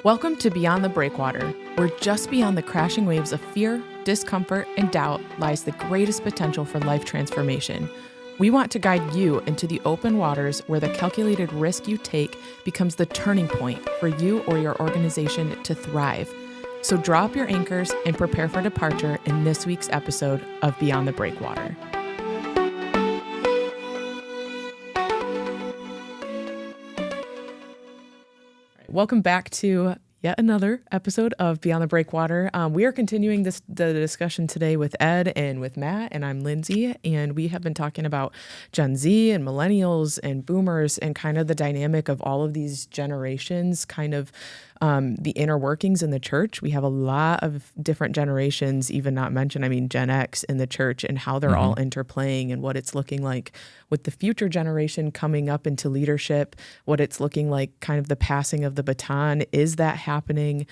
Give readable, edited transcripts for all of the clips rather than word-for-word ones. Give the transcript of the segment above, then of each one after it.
Welcome to Beyond the Breakwater, where just beyond the crashing waves of fear, discomfort, and doubt lies the greatest potential for life transformation. We want to guide you into the open waters where the calculated risk you take becomes the turning point for you or your organization to thrive. So drop your anchors and prepare for departure in this week's episode of Beyond the Breakwater. Welcome back to yet another episode of Beyond the Breakwater. We are continuing the discussion today with Ed and with Matt, and I'm Lyndsay, and we have been talking about Gen Z and millennials and boomers and kind of the dynamic of all of these generations, kind of the inner workings in the church. We have a lot of different generations, even not mentioned, Gen X in the church, and how they're all interplaying and what it's looking like with the future generation coming up into leadership, what it's looking like, kind of the passing of the baton. Is that happening?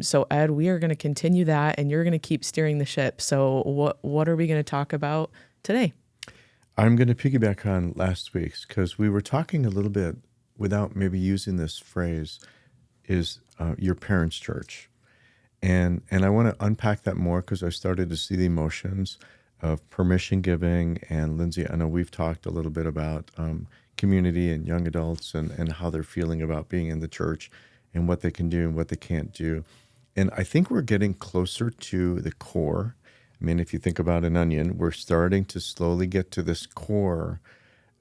So Ed, we are going to continue that, and you're going to keep steering the ship. So what are we going to talk about today? I'm going to piggyback on last week's, because we were talking a little bit without maybe using this phrase, is your parents' church. And I want to unpack that more, because I started to see the emotions of permission giving. And Lyndsay, I know we've talked a little bit about community and young adults and how they're feeling about being in the church and what they can do and what they can't do. And I think we're getting closer to the core. If you think about an onion, we're starting to slowly get to this core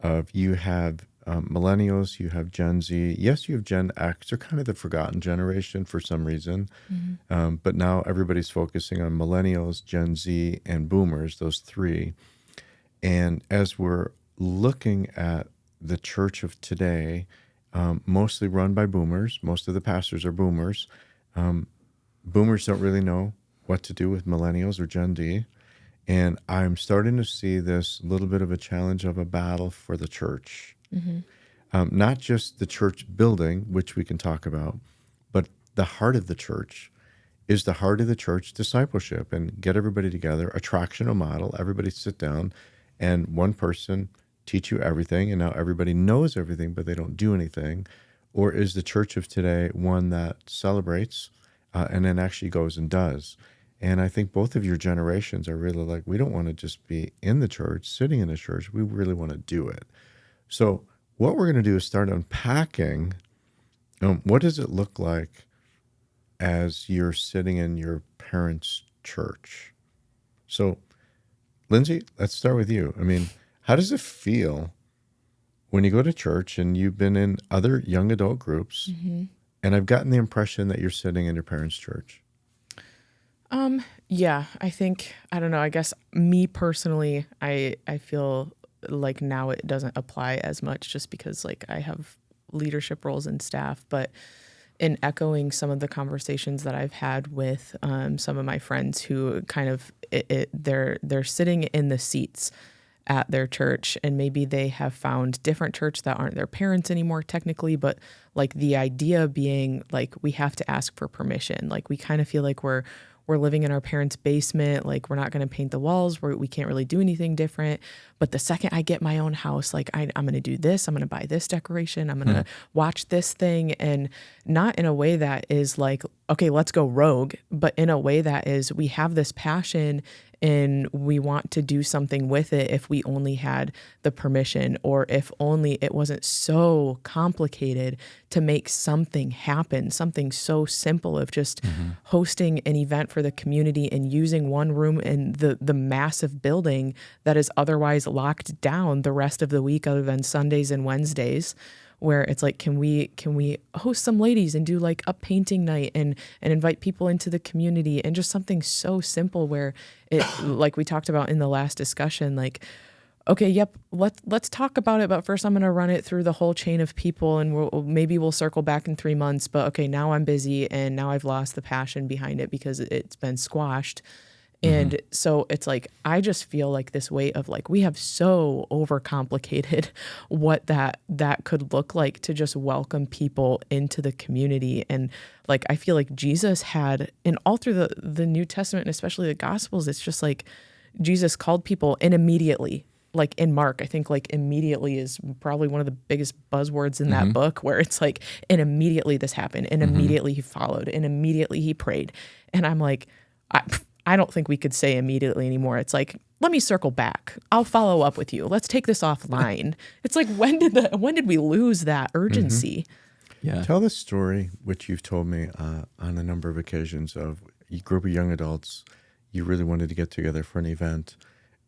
of you have millennials, you have Gen Z. Yes, you have Gen X. They're kind of the forgotten generation for some reason. But now everybody's focusing on millennials, Gen Z, and boomers, those three. And as we're looking at the church of today, mostly run by boomers, most of the pastors are boomers. Boomers don't really know what to do with millennials or Gen Z. And I'm starting to see this little bit of a challenge of a battle for the church. Not just the church building, which we can talk about, but the heart of the church. Is the heart of the church discipleship and get everybody together, attractional model, everybody sit down and one person teach you everything and now everybody knows everything but they don't do anything? Or is the church of today one that celebrates and then actually goes and does? And I think both of your generations are really like, we don't want to just be in the church, sitting in the church. We really want to do it. So what we're going to do is start unpacking what does it look like as you're sitting in your parents' church. So, Lyndsay, let's start with you. How does it feel when you go to church and you've been in other young adult groups, and I've gotten the impression that you're sitting in your parents' church? Yeah, I guess me personally, I feel like now it doesn't apply as much just because I have leadership roles and staff, but in echoing some of the conversations that I've had with some of my friends who kind of they're sitting in the seats at their church, and maybe they have found different church that aren't their parents anymore technically, but the idea being we have to ask for permission. We kind of feel like we're living in our parents' basement. We're not going to paint the walls. We can't really do anything different. But the second I get my own house, I'm going to do this. I'm going to buy this decoration. I'm going to watch this thing. And not in a way that is okay, let's go rogue, but in a way that is we have this passion and we want to do something with it if we only had the permission, or if only it wasn't so complicated to make something happen, something so simple of just hosting an event for the community and using one room in the massive building that is otherwise locked down the rest of the week other than Sundays and Wednesdays, where it's can we host some ladies and do a painting night and invite people into the community, and just something so simple where it, we talked about in the last discussion, okay, yep, let's talk about it, but first I'm going to run it through the whole chain of people, and we'll circle back in 3 months, but okay, now I'm busy and now I've lost the passion behind it because it's been squashed. And so it's I just feel this weight of we have so overcomplicated what that could look like to just welcome people into the community. And I feel Jesus had, and all through the New Testament and especially the Gospels, it's just Jesus called people and immediately like in Mark, I think like immediately is probably one of the biggest buzzwords in that book, where it's like, and immediately this happened, and immediately he followed, and immediately he prayed. And I'm like, I don't think we could say immediately anymore. It's like, let me circle back. I'll follow up with you. Let's take this offline. It's like, when did we lose that urgency? Yeah. Tell the story, which you've told me on a number of occasions, of a group of young adults. You really wanted to get together for an event,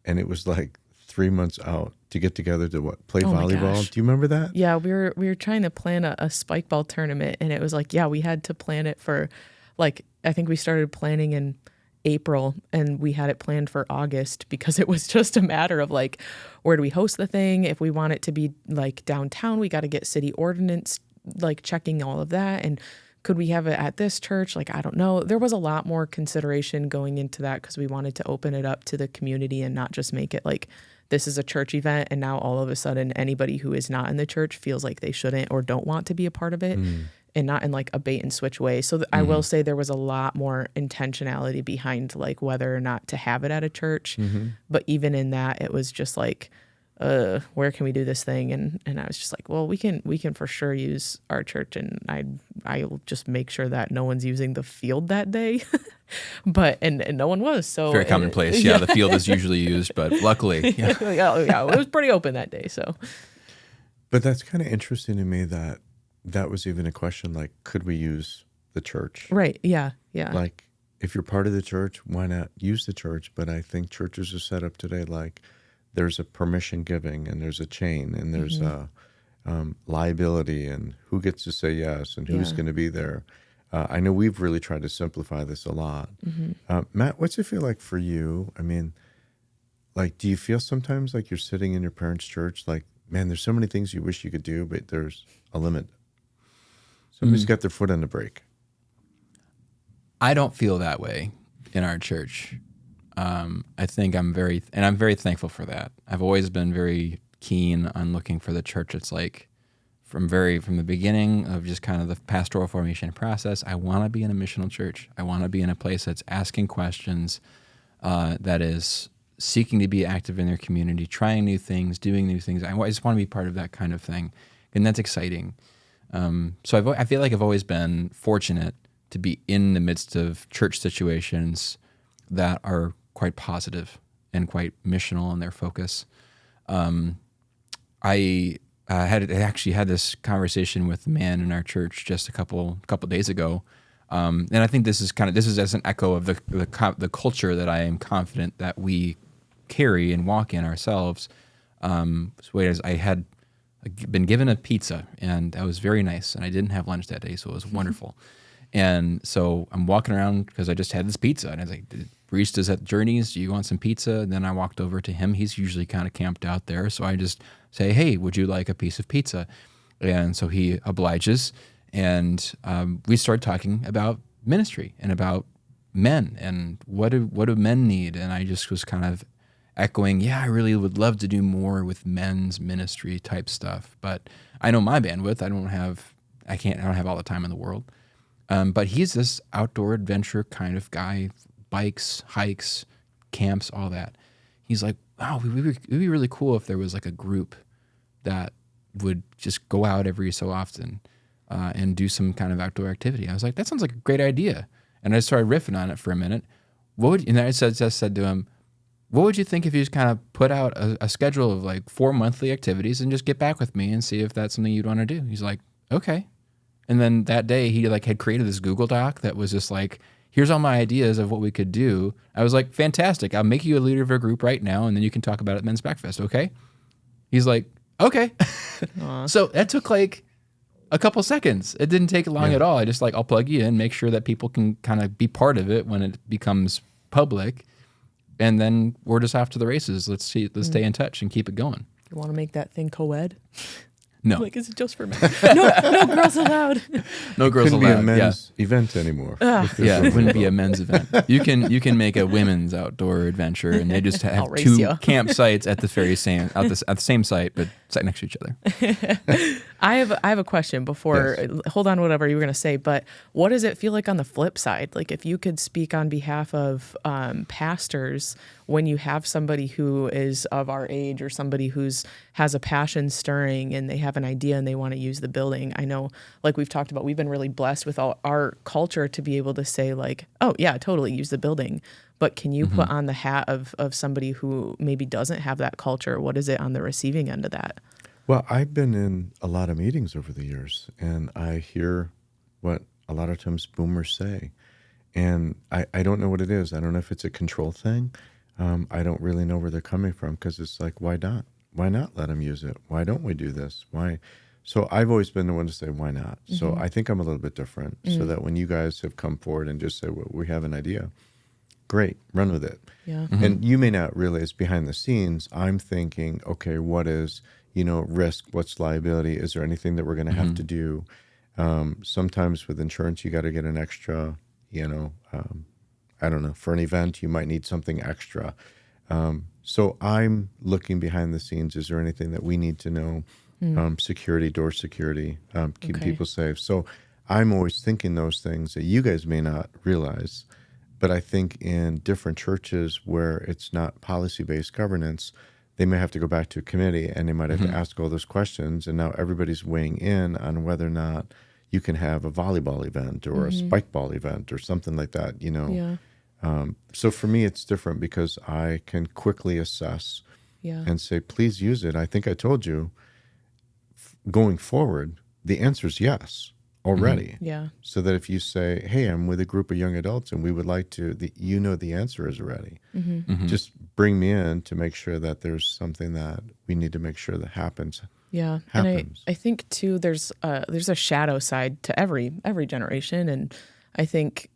and it was like 3 months out to get together to play volleyball. Do you remember that? Yeah, we were trying to plan a spike ball tournament, and it was like, we had to plan it for, like, I think we started planning in April, and we had it planned for August, because it was just a matter of like, where do we host the thing? If we want it to be like downtown, we got to get city ordinance, like checking all of that. And could we have it at this church? Like, I don't know. There was a lot more consideration going into that, because we wanted to open it up to the community and not just make it like, this is a church event, and now all of a sudden anybody who is not in the church feels like they shouldn't or don't want to be a part of it. And not in like a bait and switch way. So I will say there was a lot more intentionality behind like whether or not to have it at a church. But even in that, it was just like, where can we do this thing? And I was just like, well, we can for sure use our church, and I'll just make sure that no one's using the field that day. But and no one was. So very commonplace. Yeah, the field is usually used, but luckily, yeah, it was pretty open that day. So, but that's kind of interesting to me that was even a question, like, could we use the church? Right. Yeah. Yeah. Like, if you're part of the church, why not use the church? But I think churches are set up today like there's a permission giving, and there's a chain, and there's a liability, and who gets to say yes, and who's going to be there. I know we've really tried to simplify this a lot. Matt, what's it feel like for you? I mean, like, do you feel sometimes like you're sitting in your parents' church, like, man, there's so many things you wish you could do, but there's a limit? Somebody's got their foot on the brake. I don't feel that way in our church. I think I'm very thankful for that. I've always been very keen on looking for the church. It's like from the beginning of just kind of the pastoral formation process, I want to be in a missional church. I want to be in a place that's asking questions, that is seeking to be active in their community, trying new things, doing new things. I just want to be part of that kind of thing, and that's exciting. So I feel like I've always been fortunate to be in the midst of church situations that are quite positive and quite missional in their focus. I actually had this conversation with a man in our church just a couple days ago, and I think this is as an echo of the culture that I am confident that we carry and walk in ourselves. Whereas I had been given a pizza, and that was very nice, and I didn't have lunch that day, so it was wonderful. And so I'm walking around because I just had this pizza, and I was like, baristas at Journeys, do you want some pizza? And then I walked over to him. He's usually kind of camped out there, so I just say, hey, would you like a piece of pizza? And so he obliges, and we started talking about ministry and about men and what do men need. And I just was kind of echoing, I really would love to do more with men's ministry type stuff, but I know my bandwidth. I don't have all the time in the world. But he's this outdoor adventure kind of guy, bikes, hikes, camps, all that. He's like, wow, it would be really cool if there was like a group that would just go out every so often and do some kind of outdoor activity. I was like, that sounds like a great idea. And I started riffing on it for a minute. And I just said to him, what would you think if you just kind of put out a schedule of like 4 monthly activities and just get back with me and see if that's something you'd want to do? He's like, okay. And then that day he like had created this Google Doc that was just like, here's all my ideas of what we could do. I was like, fantastic. I'll make you a leader of a group right now, and then you can talk about it at Men's Breakfast, okay? He's like, okay. So that took like a couple seconds. It didn't take long at all. I just I'll plug you in, make sure that people can kind of be part of it when it becomes public. And then we're just off to the races. Let's stay in touch and keep it going. You want to make that thing co-ed? No. Like, is it just for men? No girls allowed. No girls allowed. Couldn't be a men's event anymore. It wouldn't be a men's event. You can make a women's outdoor adventure, and they just have two campsites at the same site, but site next to each other. I have a question before. Yes. Hold on, whatever you were going to say. But what does it feel like on the flip side? Like, if you could speak on behalf of pastors, when you have somebody who is of our age or somebody who's has a passion stirring and they have an idea and they want to use the building. I know, like we've talked about, we've been really blessed with our culture to be able to say like, oh yeah, totally use the building. But can you put on the hat of somebody who maybe doesn't have that culture? What is it on the receiving end of that? Well, I've been in a lot of meetings over the years, and I hear what a lot of times boomers say. And I don't know what it is. I don't know if it's a control thing. I don't really know where they're coming from, because it's like, why not? Why not let them use it? Why don't we do this? Why? So I've always been the one to say, why not? So I think I'm a little bit different, so that when you guys have come forward and just say, well, we have an idea, great, run with it. Yeah. And you may not realize behind the scenes, I'm thinking, okay, what is, risk? What's liability? Is there anything that we're going to have to do? Sometimes with insurance, you got to get an extra, I don't know, for an event, you might need something extra. So I'm looking behind the scenes. Is there anything that we need to know? Security, door security, keeping people safe. So I'm always thinking those things that you guys may not realize. But I think in different churches where it's not policy-based governance, they may have to go back to a committee and they might have to ask all those questions. And now everybody's weighing in on whether or not you can have a volleyball event or a spike ball event or something like that, Yeah. So for me, it's different because I can quickly assess and say, please use it. I think I told you, going forward, the answer is yes already. Yeah. So that if you say, hey, I'm with a group of young adults and we would like to, the answer is already. Just bring me in to make sure that there's something that we need to make sure that happens. Yeah. Happens. And I think too, there's a shadow side to every generation. And I think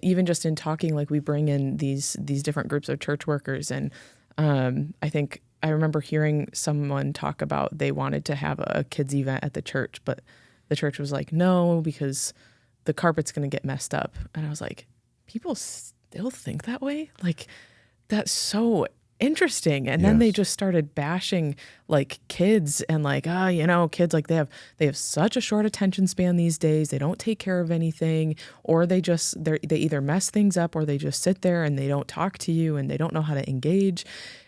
even just in talking, like we bring in these different groups of church workers. And I think I remember hearing someone talk about they wanted to have a kids event at the church, but the church was like, no, because the carpet's going to get messed up. And I was like, people still think that way? Like, that's so interesting. And then they just started bashing like kids and like, kids, like they have such a short attention span these days. They don't take care of anything, or they either mess things up or they just sit there and they don't talk to you and they don't know how to engage.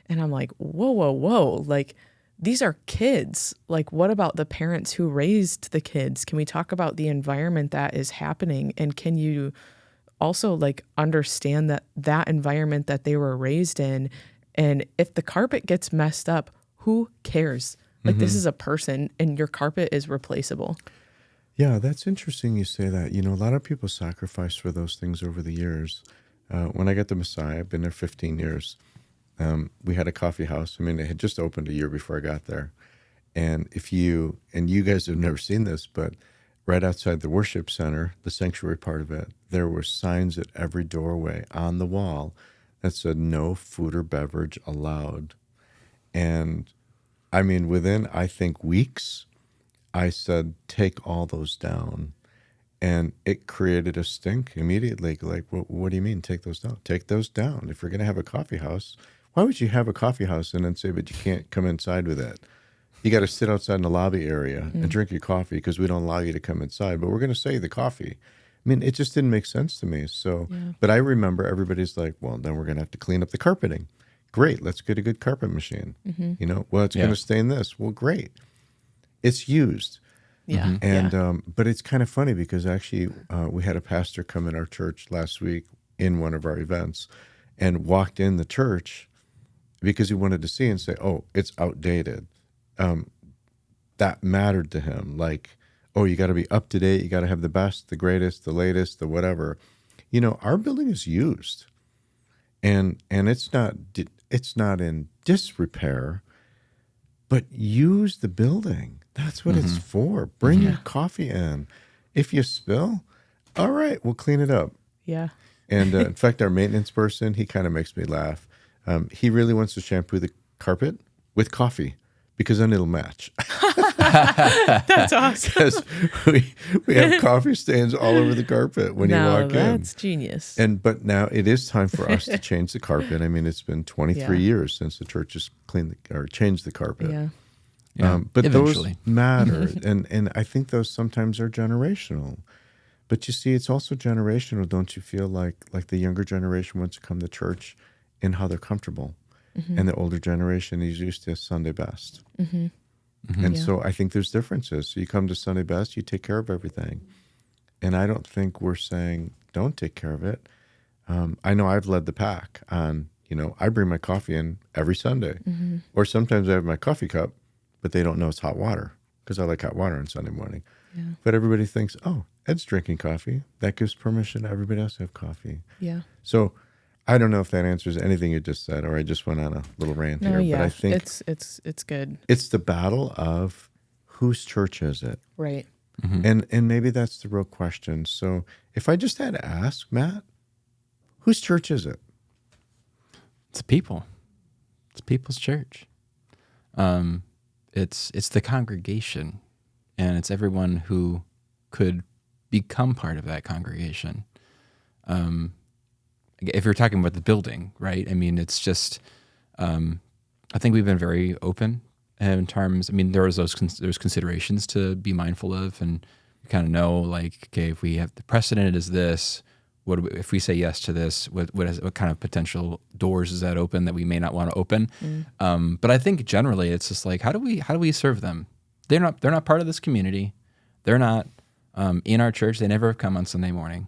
And I'm like, whoa. Like, these are kids. Like, what about the parents who raised the kids? Can we talk about the environment that is happening? And can you also like understand that environment that they were raised in? And if the carpet gets messed up, who cares? Like, this is a person and your carpet is replaceable. Yeah, that's interesting you say that. A lot of people sacrifice for those things over the years. When I got the Messiah, I've been there 15 years. We had a coffee house. I mean, it had just opened a year before I got there. And you guys have never seen this, but right outside the worship center, the sanctuary part of it, there were signs at every doorway on the wall that said no food or beverage allowed. And I mean, within, I think, weeks, I said, take all those down. And it created a stink immediately. Like, what do you mean, take those down? Take those down. If you're going to have a coffee house, why would you have a coffee house and then say, but you can't come inside with it? You got to sit outside in the lobby area and drink your coffee because we don't allow you to come inside, but we're going to sell you the coffee. I mean, it just didn't make sense to me. So, but I remember everybody's like, well, then we're going to have to clean up the carpeting. Great. Let's get a good carpet machine. Well, it's going to stay in this. Well, great. It's used. Yeah. And, but it's kind of funny because actually we had a pastor come in our church last week in one of our events and walked in the church because he wanted to see and say, oh, it's outdated. That mattered to him. Like, oh, you got to be up to date. You got to have the best, the greatest, the latest, the whatever. Our building is used, and it's not in disrepair, but use the building. That's what it's for. Bring your coffee in. If you spill, all right, we'll clean it up. Yeah. And in fact, our maintenance person, he kind of makes me laugh. He really wants to shampoo the carpet with coffee because then it'll match. That's awesome. Because we have coffee stains all over the carpet when you walk in. That's genius. But now it is time for us to change the carpet. I mean, it's been 23 years since the church has changed the carpet. Yeah. But eventually. those matter, and I think those sometimes are generational. But you see, it's also generational. Don't you feel like the younger generation wants to come to church in how they're comfortable. And the older generation is used to Sunday best. And so I think there's differences. So you come to Sunday best, you take care of everything. And I don't think we're saying don't take care of it. I know I've led the pack on, I bring my coffee in every Sunday. Or sometimes I have my coffee cup, but they don't know it's hot water because I like hot water on Sunday morning. Yeah. But everybody thinks, oh, Ed's drinking coffee. That gives permission to everybody else to have coffee. Yeah. So I don't know if that answers anything you just said, or I just went on a little rant here. Yeah. But I think it's good. it's the battle of whose church is it? Right. And maybe that's the real question. So if I just had to ask, Matt, whose church is it? It's people. It's people's church. It's the congregation, and it's everyone who could become part of that congregation. If you're talking about the building, right? I mean, it's just, I think we've been very open in terms, there's considerations to be mindful of, and you kind of know, like, okay, if we have the precedent is this, if we say yes to this, what kind of potential doors does that open that we may not want to open? But I think generally it's just like, how do we serve them? They're not part of this community. They're not in our church. They never have come on Sunday morning,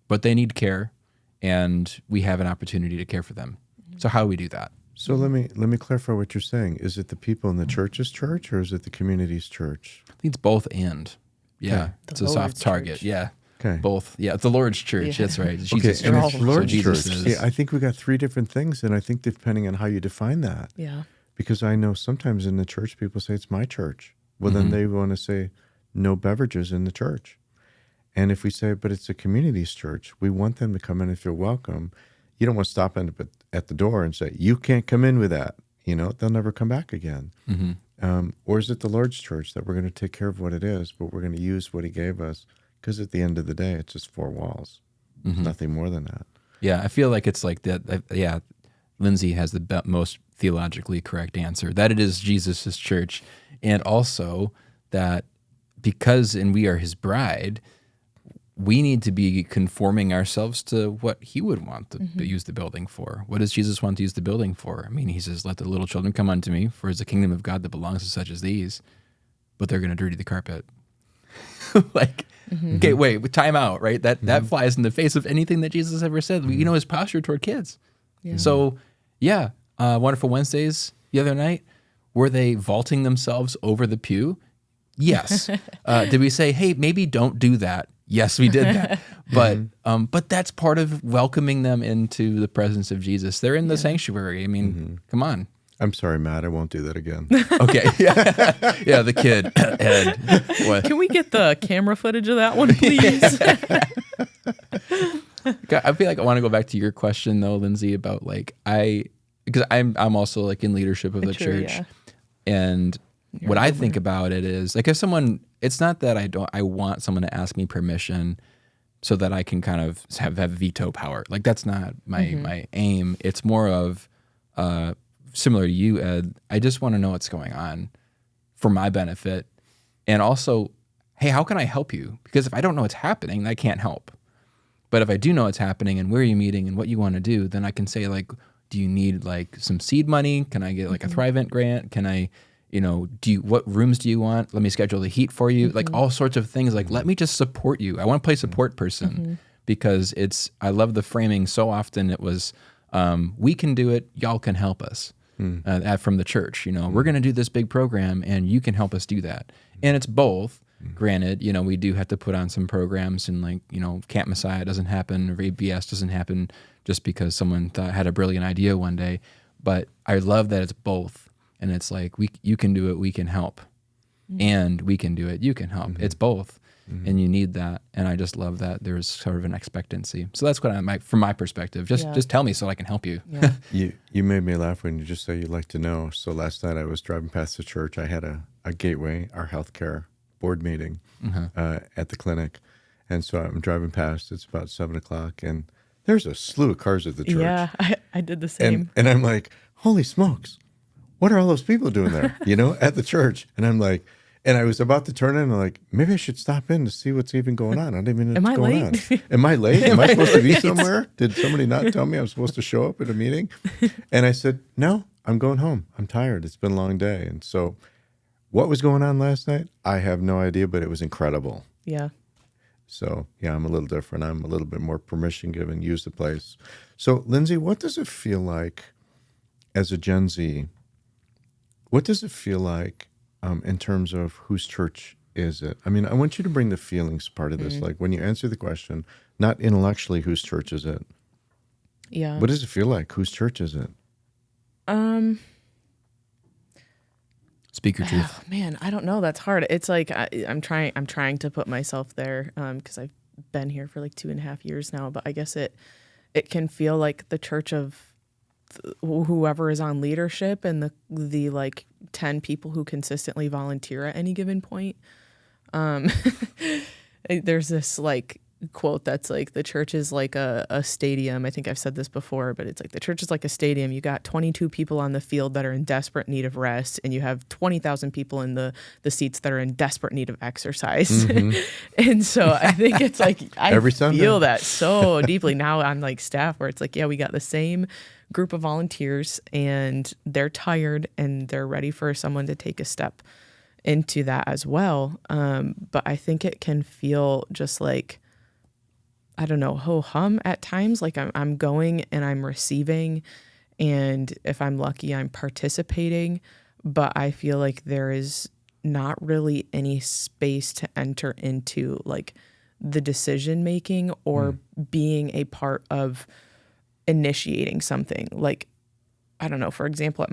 but they need care. And we have an opportunity to care for them. So how do we do that? So let me clarify what you're saying. Is it the people in the church's church, or is it the community's church? I think it's both and. Yeah, Okay. it's The a soft Lord's target. church. Yeah, Okay. Both. Yeah, it's the Lord's church. Yeah. That's right. It's Okay, Jesus' and church. it's Lord's Jesus church. is- See, I think we got three different things, and I think depending on how you define that, Yeah. because I know sometimes in the church people say it's my church. Well, then they want to say no beverages in the church. And if we say, but it's a community's church, we want them to come in and feel welcome. You don't want to stop at the door and say, you can't come in with that. They'll never come back again. Or is it the Lord's church that we're going to take care of what it is, but we're going to use what he gave us? Because at the end of the day, it's just four walls. Nothing more than that. Yeah, I feel like it's like that. Yeah, Lyndsay has the most theologically correct answer, that it is Jesus' church. And also that because we are his bride, we need to be conforming ourselves to what he would want to use the building for. What does Jesus want to use the building for? He says, let the little children come unto me, for it's the kingdom of God that belongs to such as these, but they're going to dirty the carpet. Okay, wait, time out, right? That flies in the face of anything that Jesus ever said. His posture toward kids. Yeah. So, Wonderful Wednesdays the other night, were they vaulting themselves over the pew? Yes. Did we say, hey, maybe don't do that? Yes, we did that. But that's part of welcoming them into the presence of Jesus. They're in the sanctuary. Come on. I'm sorry, Matt. I won't do that again. Okay. Yeah, the kid. Ed. What? Can we get the camera footage of that one, please? I feel like I want to go back to your question though, Lyndsay, about because I'm also in leadership of the True, church, yeah. and what I think about it is if someone, it's not that I want someone to ask me permission so that I can kind of have veto power. That's not my aim. It's more of similar to you, Ed. I just want to know what's going on for my benefit, and also, hey, how can I help you? Because if I don't know what's happening, I can't help. But if I do know what's happening and where you're meeting and what you want to do, then I can say do you need some seed money? Can I get a Thrivent grant? Can I, what rooms do you want? Let me schedule the heat for you. All sorts of things. Let me just support you. I want to play support person because I love the framing. So often it was, we can do it. Y'all can help us from the church. We're going to do this big program and you can help us do that. And it's both. Granted, we do have to put on some programs and Camp Messiah doesn't happen or ABS doesn't happen just because someone had a brilliant idea one day. But I love that it's both. And it's you can do it, we can help. And we can do it, you can help. It's both. And you need that. And I just love that there's sort of an expectancy. So that's what from my perspective, just tell me so I can help you. Yeah. You made me laugh when you just said you'd like to know. So last night I was driving past the church. I had a Gateway, our healthcare board meeting at the clinic. And so I'm driving past, it's about 7:00, and there's a slew of cars at the church. Yeah, I did the same. And I'm like, holy smokes, what are all those people doing there, at the church? And I'm like, And I was about to turn in and like, maybe I should stop in to see what's even going on. I don't even know Am what's I going late? on. Am I late? Am I supposed to be somewhere? Did somebody not tell me I'm supposed to show up at a meeting? And I said, no, I'm going home. I'm tired. It's been a long day. And so what was going on last night? I have no idea, but it was incredible. Yeah. So yeah, I'm a little different. I'm a little bit more permission giving, use the place. So Lyndsay, what does it feel like as a Gen Z? What does it feel like in terms of whose church is it? I mean, I want you to bring the feelings part of this. Like when you answer the question, not intellectually, whose church is it? Yeah. What does it feel like? Whose church is it? Speak your truth. Oh, man, I don't know. That's hard. It's like I'm trying to put myself there because I've been here for like 2.5 years now. But I guess it can feel like the church of whoever is on leadership and the like 10 people who consistently volunteer at any given point. There's this like quote that's like the church is like a stadium. I think I've said this before, but it's like the church is like a stadium. You got 22 people on the field that are in desperate need of rest, and you have 20,000 people in the seats that are in desperate need of exercise. And so I think it's like I Every Sunday. feel that so deeply now on like staff where it's like, yeah, we got the same group of volunteers and they're tired and they're ready for someone to take a step into that as well. But I think it can feel just like, I don't know, ho-hum at times. Like I'm going and I'm receiving, and if I'm lucky, I'm participating. But I feel like there is not really any space to enter into like the decision making or being a part of initiating something. Like, I don't know, for example, at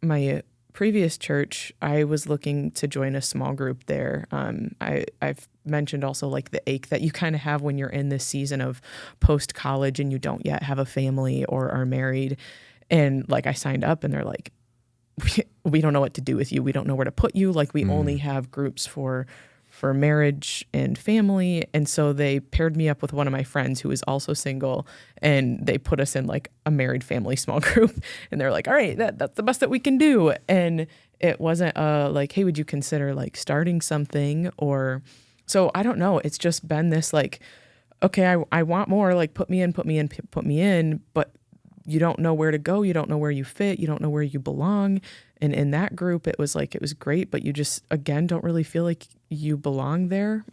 my previous church, I was looking to join a small group there. I've mentioned also like the ache that you kind of have when you're in this season of post-college and you don't yet have a family or are married. And like I signed up and they're like, we don't know what to do with you. We don't know where to put you. Like we only have groups for marriage and family. And so they paired me up with one of my friends who is also single, and they put us in like a married family small group. And they're like, all right, that's the best that we can do. And it wasn't like, hey, would you consider like starting something? Or so I don't know. It's just been this like, okay, I want more, like put me in, but you don't know where to go. You don't know where you fit. You don't know where you belong. And in that group, it was like, it was great, but you just, again, don't really feel like you belong there.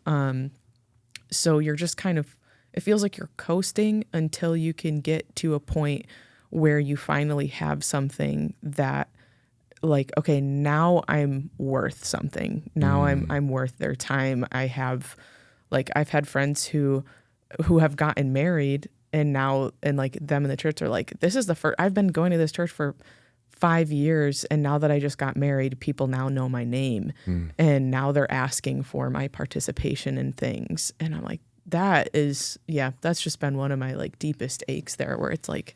So you're just kind of, it feels like you're coasting until you can get to a point where you finally have something that like, okay, now I'm worth something. Now I'm worth their time. I have like, I've had friends who have gotten married, and now, and like them in the church are like, this is the first, I've been going to this church for 5 years. And now that I just got married, people now know my name. And now they're asking for my participation in things. And I'm like, that is, yeah, that's just been one of my like deepest aches there, where it's like,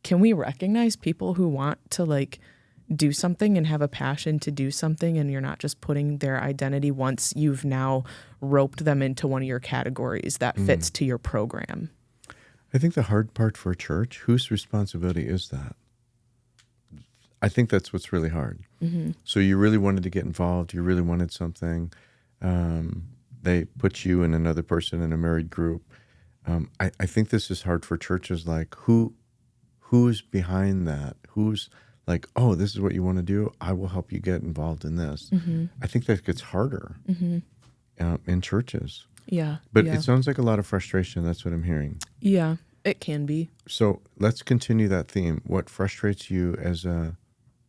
can we recognize people who want to like do something and have a passion to do something, and you're not just putting their identity once you've now roped them into one of your categories that fits to your program? I think the hard part for a church, whose responsibility is that? I think that's what's really hard. So you really wanted to get involved. You really wanted something. They put you and another person in a married group. I think this is hard for churches. Like who's behind that? Who's like, oh, this is what you want to do? I will help you get involved in this. I think that gets harder in churches. Yeah. But it sounds like a lot of frustration. That's what I'm hearing. Yeah, it can be. So let's continue that theme. What frustrates you as a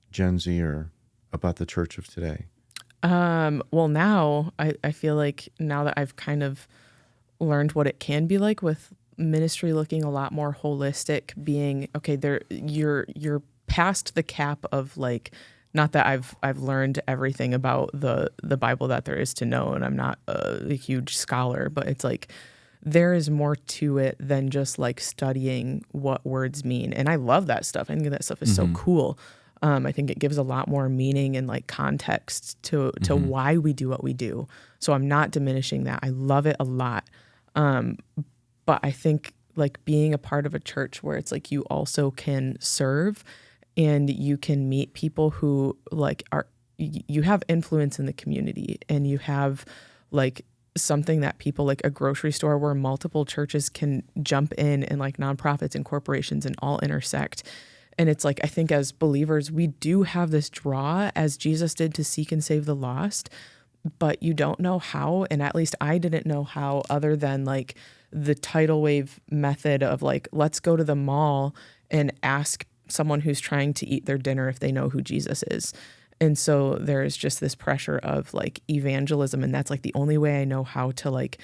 Gen Zer about the church of today? Well, now I feel like now that I've kind of learned what it can be like with ministry looking a lot more holistic, being okay, you're past the cap of like, not that I've learned everything about the Bible that there is to know, and I'm not a huge scholar, but it's like there is more to it than just like studying what words mean. And I love that stuff. I think that stuff is so cool. I think it gives a lot more meaning and like context to why we do what we do. So I'm not diminishing that. I love it a lot. But I think like being a part of a church where it's like you also can serve and you can meet people who like you have influence in the community, and you have like something that people, like a grocery store where multiple churches can jump in, and like nonprofits and corporations and all intersect. And it's like, I think as believers, we do have this draw, as Jesus did, to seek and save the lost, but you don't know how. And at least I didn't know how, other than like the tidal wave method of like, let's go to the mall and ask someone who's trying to eat their dinner if they know who Jesus is. And so there is just this pressure of like evangelism. And that's like the only way I know how to like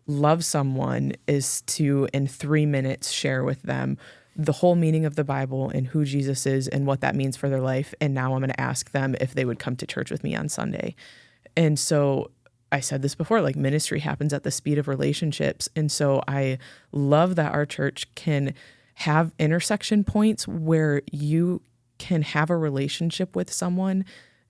love someone, is to, in 3 minutes, share with them the whole meaning of the Bible and who Jesus is and what that means for their life. And now I'm going to ask them if they would come to church with me on Sunday. And so I said this before, like ministry happens at the speed of relationships. And so I love that our church can have intersection points where you can have a relationship with someone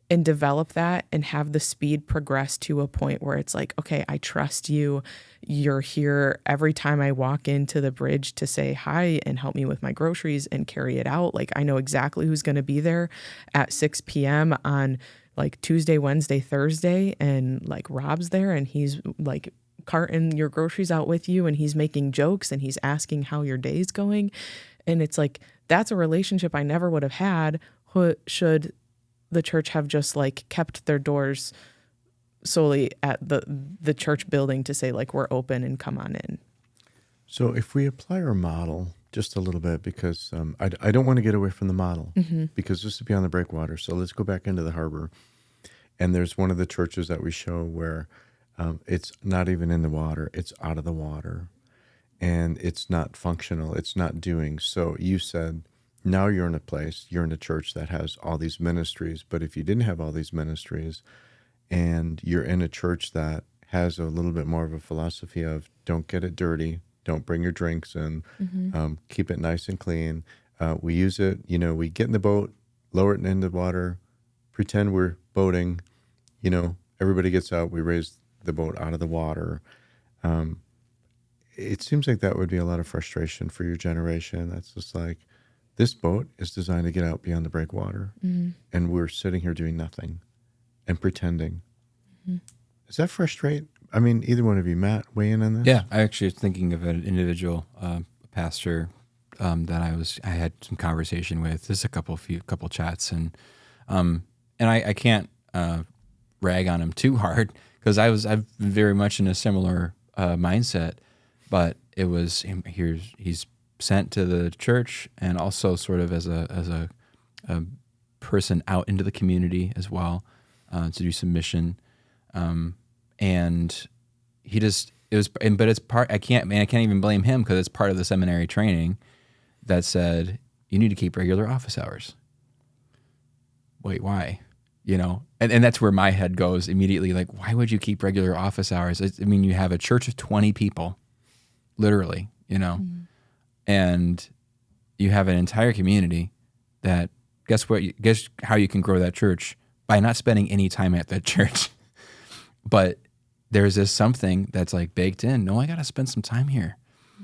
and develop that and have the speed progress to a point where it's like, okay, I trust you. You're here every time I walk into the bridge to say hi and help me with my groceries and carry it out. Like, I know exactly who's going to be there at 6 p.m. on like Tuesday, Wednesday, Thursday. And like Rob's there, and he's like carting your groceries out with you, and he's making jokes, and he's asking how your day's going. And it's like, that's a relationship I never would have had should the church have just like kept their doors solely at the church building to say like, we're open and come on in. So if we apply our model just a little bit, because I don't want to get away from the model, because this is Beyond the Breakwater. So let's go back into the harbor. And there's one of the churches that we show where it's not even in the water, it's out of the water. And it's not functional, it's not doing. So you said, now you're in a church that has all these ministries. But if you didn't have all these ministries, and you're in a church that has a little bit more of a philosophy of don't get it dirty, don't bring your drinks in, keep it nice and clean. We use it, we get in the boat, lower it into the water, pretend we're boating, everybody gets out, we raise the boat out of the water. It seems like that would be a lot of frustration for your generation. That's just like, this boat is designed to get out beyond the breakwater, and we're sitting here doing nothing and pretending. Does that frustrate? I mean, either one of you, Matt, weigh in on this? Yeah, I actually was thinking of an individual pastor that I had some conversation with, just a couple chats, and I can't rag on him too hard, because I've very much in a similar mindset, but it was he's sent to the church, and also sort of as a person out into the community as well, to do some mission, and but it's part. I can't even blame him, because it's part of the seminary training that said you need to keep regular office hours. Wait, why? And that's where my head goes immediately. Like, why would you keep regular office hours? I mean, you have a church of 20 people, literally, and you have an entire community that, guess how you can grow that church? By not spending any time at that church. But there's this something that's like baked in. No, I got to spend some time here.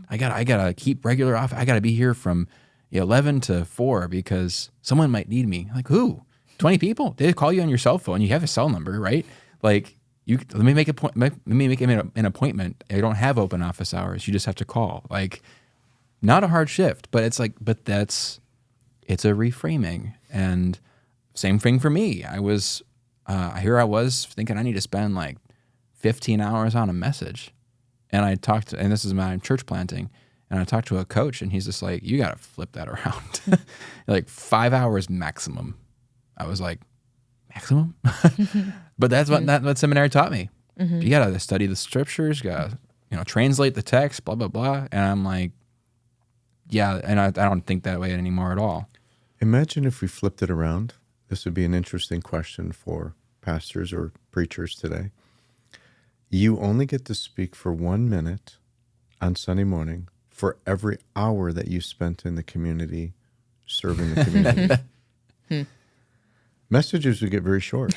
I got to keep regular off. I got to be here from 11 to 4 because someone might need me. Like, who? 20 people? They call you on your cell phone. You have a cell number, right? Like, let me make an appointment. I don't have open office hours. You just have to call. Like, not a hard shift, but it's like, it's a reframing. And same thing for me. I was thinking I need to spend like 15 hours on a message. And and this is my church planting, and I talked to a coach, and he's just like, you got to flip that around. Like 5 hours maximum. I was like, maximum? But that's what seminary taught me. Mm-hmm. You got to study the scriptures, you got to translate the text, blah, blah, blah. And I'm like, yeah, and I don't think that way anymore at all. Imagine if we flipped it around. This would be an interesting question for pastors or preachers today. You only get to speak for 1 minute on Sunday morning for every hour that you spent in the community, serving the community. Messages would get very short.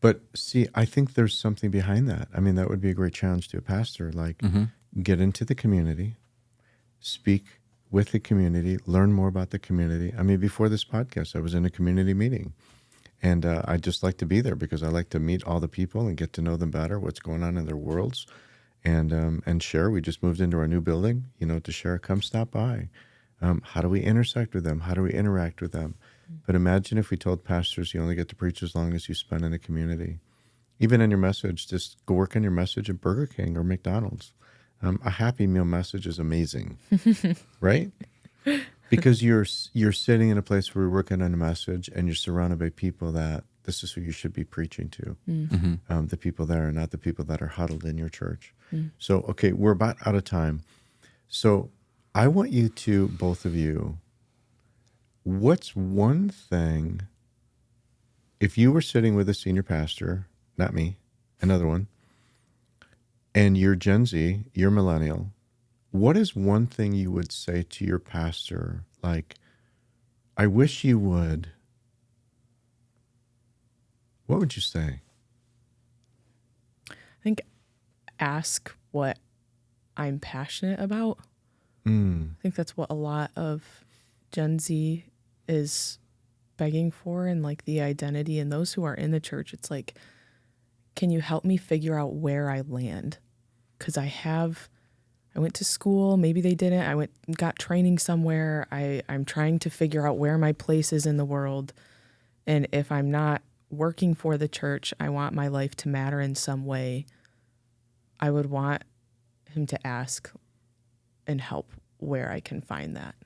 But see, I think there's something behind that. I mean, that would be a great challenge to a pastor. Like, get into the community, speak with the community, learn more about the community. I mean, before this podcast, I was in a community meeting, And I just like to be there because I like to meet all the people and get to know them better, what's going on in their worlds, and share. We just moved into our new building, to share. Come stop by. How do we intersect with them? How do we interact with them? But imagine if we told pastors you only get to preach as long as you spend in a community. Even in your message, just go work on your message at Burger King or McDonald's. A Happy Meal message is amazing, right? Because you're sitting in a place where you're working on a message and you're surrounded by people that this is who you should be preaching to. The people there, not the people that are huddled in your church. So, okay, we're about out of time. So I want you to, both of you, what's one thing, if you were sitting with a senior pastor, not me, another one, and you're Gen Z, you're millennial, what is one thing you would say to your pastor? Like, I wish you would. What would you say? I think ask what I'm passionate about. I think that's what a lot of Gen Z is begging for, and like the identity, and those who are in the church. It's like, can you help me figure out where I land? Because I went to school, maybe they didn't. I got training somewhere. I'm trying to figure out where my place is in the world. And if I'm not working for the church, I want my life to matter in some way. I would want him to ask and help where I can find that.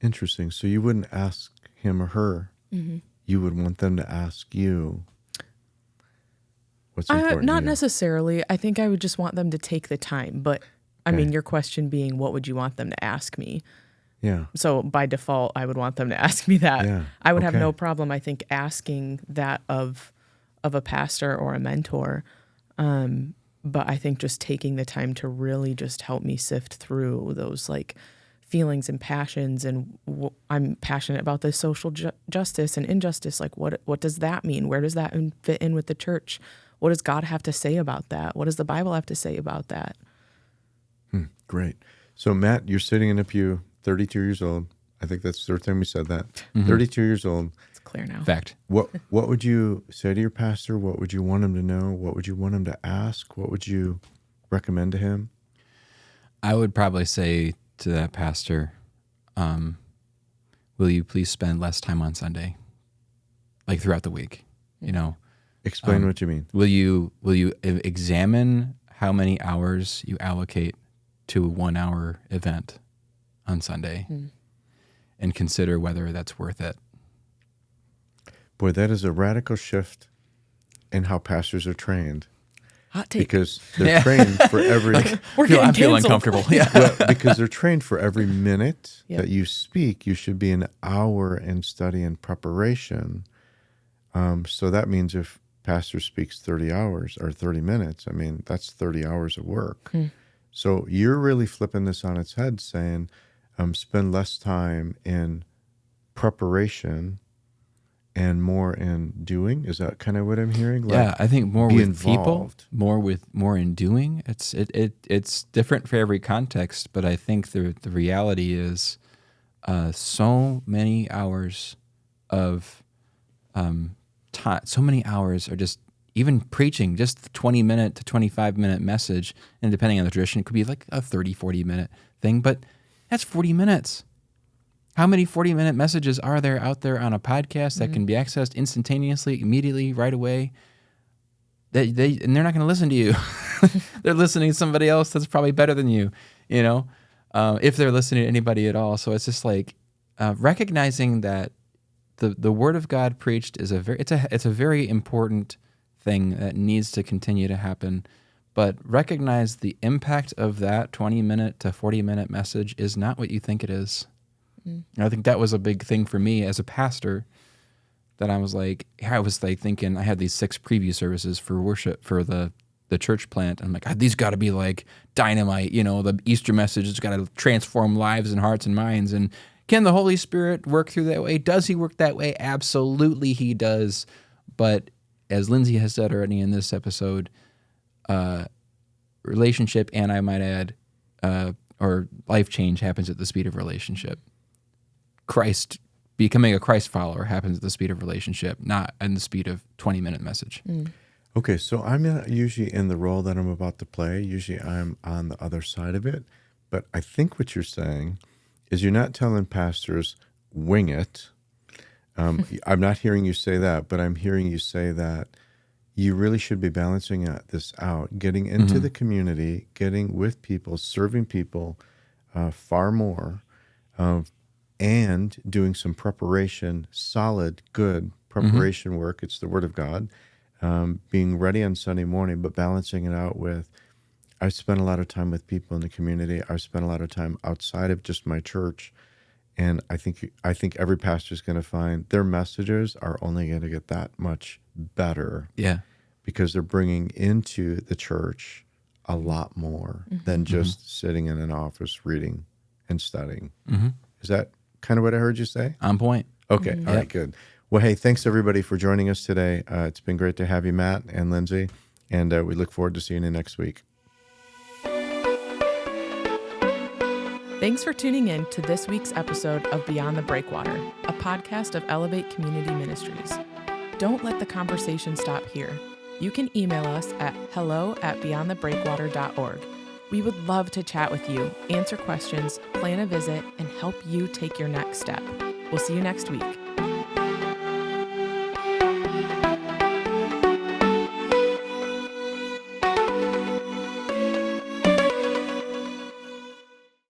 Interesting. So you wouldn't ask him or her. You would want them to ask you what's important. Not to you. necessarily. I think I would just want them to take the time. But I mean, your question being, what would you want them to ask me? Yeah. So by default, I would want them to ask me that. Yeah. I would have no problem, I think, asking that of a pastor or a mentor. But I think just taking the time to really just help me sift through those like feelings and passions, and I'm passionate about this social justice and injustice. Like, what does that mean? Where does that fit in with the church? What does God have to say about that? What does the Bible have to say about that? Great. So Matt, you're sitting in a pew, 32 years old. I think that's the third time we said that. 32 years old. It's clear now. Fact. What would you say to your pastor? What would you want him to know? What would you want him to ask? What would you recommend to him? I would probably say to that pastor, will you please spend less time on Sunday, like throughout the week? Explain what you mean. Will you examine how many hours you allocate to a 1 hour event on Sunday, and consider whether that's worth it? Boy, that is a radical shift in how pastors are trained. Hot take. Because they're trained for every... I feel uncomfortable. Yeah. Well, because they're trained for every minute that you speak, you should be an hour in study and preparation. So that means if pastor speaks 30 hours or 30 minutes, I mean, that's 30 hours of work. So you're really flipping this on its head, saying spend less time in preparation and more in doing. Is that kind of what I'm hearing? Yeah, I think more with involved. people, more in doing. It's different for every context, but I think the reality is so many hours of time, so many hours are just, even preaching, just the 20-minute to 25-minute message, and depending on the tradition, it could be like a 30, 40-minute thing, but that's 40 minutes. How many 40-minute messages are there out there on a podcast that can be accessed instantaneously, immediately, right away? And they're not going to listen to you. They're listening to somebody else that's probably better than you, if they're listening to anybody at all. So it's just like recognizing that the Word of God preached is it's a very important thing that needs to continue to happen. But recognize the impact of that 20-minute to 40-minute message is not what you think it is. And I think that was a big thing for me as a pastor, that I was like thinking, I had these 6 preview services for worship for the church plant. I'm like, these got to be like dynamite, the Easter message has got to transform lives and hearts and minds. And can the Holy Spirit work through that way? Does he work that way? Absolutely he does. But as Lyndsay has said already in this episode, relationship, and I might add, or life change happens at the speed of relationship. Christ becoming a Christ follower happens at the speed of relationship, not in the speed of 20-minute message. Okay, so I'm not usually in the role that I'm about to play. Usually I'm on the other side of it. But I think what you're saying is you're not telling pastors, wing it. I'm not hearing you say that, but I'm hearing you say that you really should be balancing this out, getting into the community, getting with people, serving people far more, and doing some preparation, solid, good preparation work. It's the Word of God. Being ready on Sunday morning, but balancing it out with, I spent a lot of time with people in the community. I spent a lot of time outside of just my church. And I think every pastor is going to find their messages are only going to get that much better. Yeah. Because they're bringing into the church a lot more than just sitting in an office reading and studying. Is that kind of what I heard you say? On point. Okay. All right, good. Well, hey, thanks everybody for joining us today. It's been great to have you, Matt and Lyndsay, and we look forward to seeing you next week. Thanks for tuning in to this week's episode of Beyond the Breakwater, a podcast of Elevate Community Ministries. Don't let the conversation stop here. You can email us at hello@beyondthebreakwater.org. We would love to chat with you, answer questions, plan a visit, and help you take your next step. We'll see you next week.